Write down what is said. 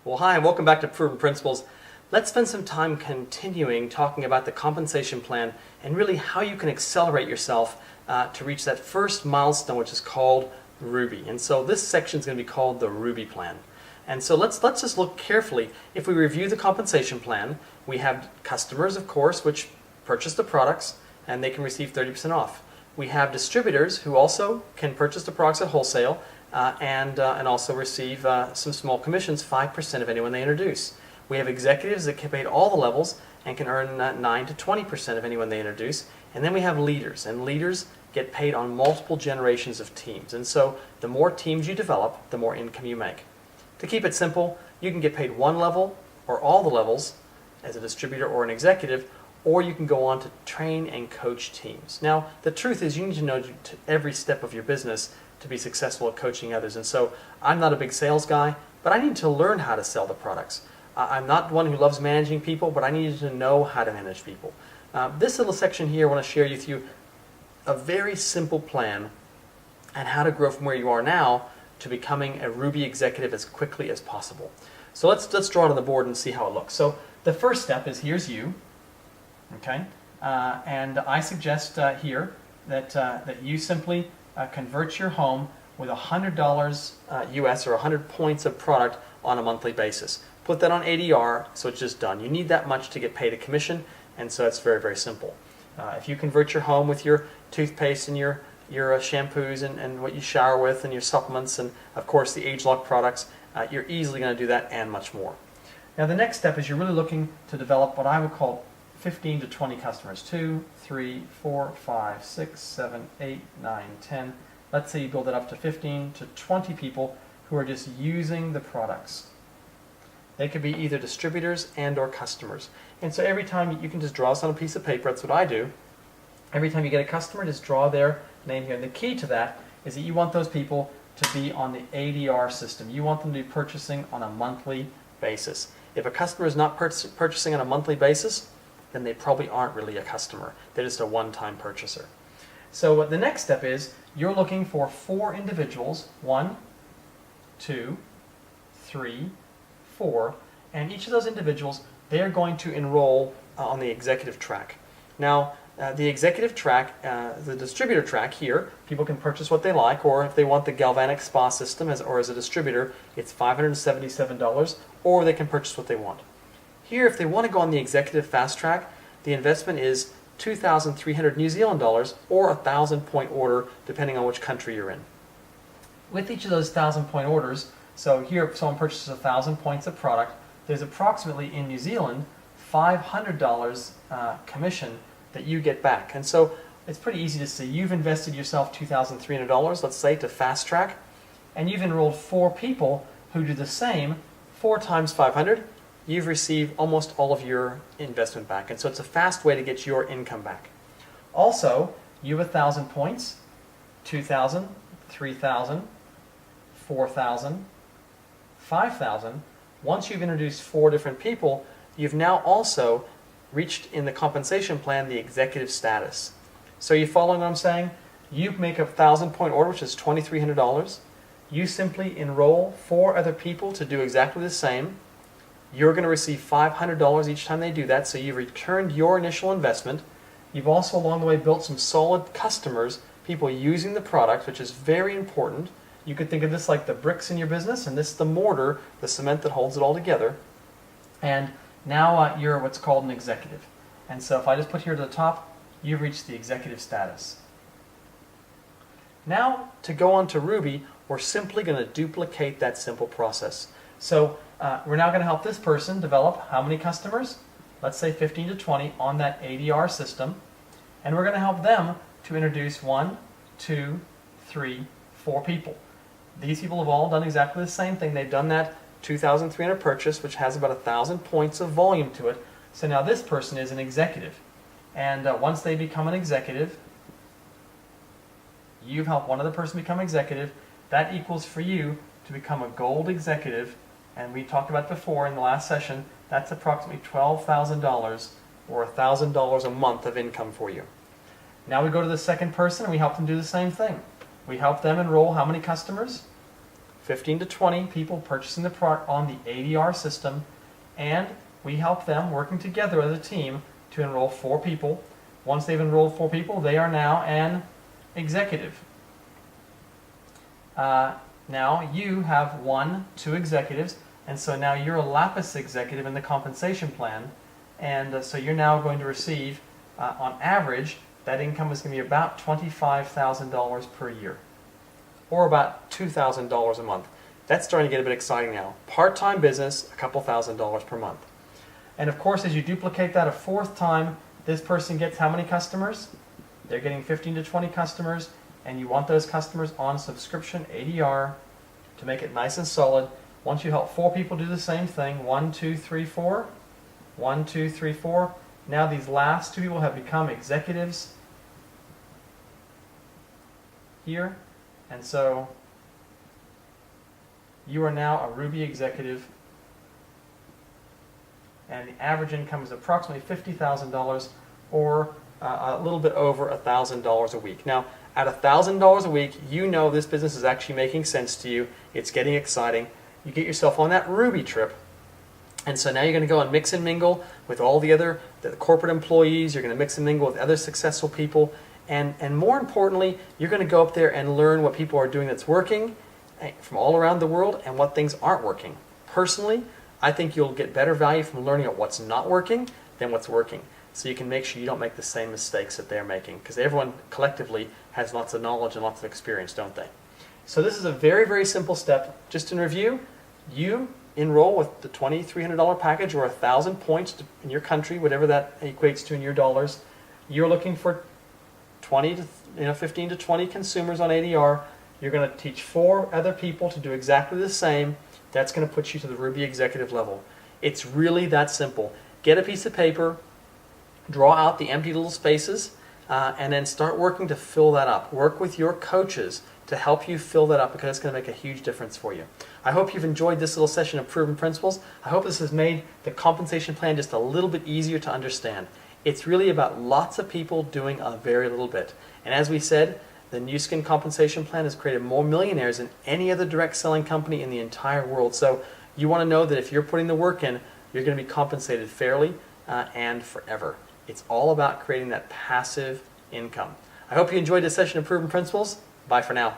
Well, hi, and welcome back to Proven Principles. Let's spend some time continuing talking about the compensation plan and really how you can accelerate yourself to reach that first milestone, which is called Ruby. And so this section is going to be called the Ruby plan. And so let's just look carefully. If we review the compensation plan, we have customers, of course, which purchase the products and they can receive 30% off. We have distributors who also can purchase the products at wholesale and also receive some small commissions, 5% of anyone they introduce. We have executives that get paid all the levels and can earn 9 to 20% of anyone they introduce. And then we have leaders, and leaders get paid on multiple generations of teams. And so the more teams you develop, the more income you make. To keep it simple, you can get paid one level or all the levels as a distributor or an executive, or you can go on to train and coach teams. Now, the truth is you need to know every step of your business to be successful at coaching others. And so I'm not a big sales guy, but I need to learn how to sell the products. I'm not one who loves managing people, but I needed to know how to manage people. This little section here, I want to share with you a very simple plan and how to grow from where you are now to becoming a Ruby executive as quickly as possible. So let's draw it on the board and see how it looks. So the first step is here's you, okay? And I suggest here that you simply convert your home with $100 US or 100 points of product on a monthly basis. Put that on ADR, so it's just done. You need that much to get paid a commission, and so it's very, very simple. If you convert your home with your toothpaste and your shampoos and what you shower with and your supplements and, of course, the age-lock products, you're easily going to do that and much more. Now, the next step is you're really looking to develop what I would call 15 to 20 customers. 2, 3, 4, 5, 6, 7, 8, 9, 10. Let's say you build it up to 15 to 20 people who are just using the products. They could be either distributors and or customers. And so every time you can just draw this on a piece of paper, that's what I do. Every time you get a customer, just draw their name here. And the key to that is that you want those people to be on the ADR system. You want them to be purchasing on a monthly basis. If a customer is not purchasing on a monthly basis, then they probably aren't really a customer. They're just a one-time purchaser. So the next step is you're looking for 4 individuals, 1, 2, 3, 4, and each of those individuals, they're going to enroll on the executive track. Now, the executive track, the distributor track here, people can purchase what they like, or if they want the galvanic spa system or as a distributor, it's $577, or they can purchase what they want. Here, if they want to go on the executive fast track, the investment is 2,300 New Zealand dollars or a 1,000-point order, depending on which country you're in. With each of those 1,000-point orders, so here if someone purchases 1,000 points of product, there's approximately in New Zealand $500 commission that you get back. And so it's pretty easy to see. You've invested yourself $2,300, let's say, to fast track, and you've enrolled 4 people who do the same. 4 times 500, you've received almost all of your investment back. And so it's a fast way to get your income back. Also, you have 1,000 points, 2,000, 3,000, 4,000, 5,000. Once you've introduced 4 different people, you've now also reached in the compensation plan the executive status. So you following what I'm saying? You make a 1,000-point order, which is $2,300. You simply enroll 4 other people to do exactly the same. You're going to receive $500 each time they do that, so you've returned your initial investment. You've also along the way built some solid customers, people using the product, which is very important. You could think of this like the bricks in your business, and this is the mortar, the cement that holds it all together. And now you're what's called an executive. And so if I just put here to the top, you've reached the executive status. Now, to go on to Ruby, we're simply going to duplicate that simple process. So we're now going to help this person develop how many customers? Let's say 15 to 20 on that ADR system. And we're going to help them to introduce 1, 2, 3, 4 people. These people have all done exactly the same thing. They've done that 2,300 purchase, which has about 1,000 points of volume to it. So now this person is an executive. And once they become an executive, you've helped one other person become executive. That equals for you to become a gold executive. And we talked about before in the last session, that's approximately $12,000 or $1,000 a month of income for you. Now we go to the second person and we help them do the same thing. We help them enroll how many customers? 15 to 20 people purchasing the product on the ADR system, and we help them working together as a team to enroll 4 people. Once they've enrolled 4 people, they are now an executive. Now you have 2 executives, and so now you're a lapis executive in the compensation plan, and so you're now going to receive, on average, that income is going to be about $25,000 per year, or about $2,000 a month. That's starting to get a bit exciting now. Part-time business, a couple $1,000s per month. And of course, as you duplicate that a 4th time, this person gets how many customers? They're getting 15 to 20 customers, and you want those customers on subscription ADR to make it nice and solid. Once you help 4 people do the same thing, 1, 2, 3, 4, 1, 2, 3, 4. Now these last 2 people have become executives here, and so you are now a Ruby executive, and the average income is approximately $50,000, or a little bit over $1,000 a week. Now, at $1,000 a week, you know this business is actually making sense to you. It's getting exciting. You get yourself on that Ruby trip, and so now you're going to go and mix and mingle with all the corporate employees. You're going to mix and mingle with other successful people, and more importantly, you're going to go up there and learn what people are doing that's working from all around the world and what things aren't working. Personally, I think you'll get better value from learning at what's not working than what's working, so you can make sure you don't make the same mistakes that they're making, because everyone collectively has lots of knowledge and lots of experience, don't they? So this is a very, very simple step. Just in review, you enroll with the $2,300 package, or 1,000 points in your country, whatever that equates to in your dollars. You're looking for 15 to 20 consumers on ADR. You're going to teach 4 other people to do exactly the same. That's going to put you to the Ruby executive level. It's really that simple. Get a piece of paper, draw out the empty little spaces, and then start working to fill that up. Work with your coaches to help you fill that up, because it's going to make a huge difference for you. I hope you've enjoyed this little session of Proven Principles. I hope this has made the compensation plan just a little bit easier to understand. It's really about lots of people doing a very little bit. And as we said, the Nu Skin compensation plan has created more millionaires than any other direct selling company in the entire world. So you want to know that if you're putting the work in, you're going to be compensated fairly and forever. It's all about creating that passive income. I hope you enjoyed this session of Proven Principles. Bye for now.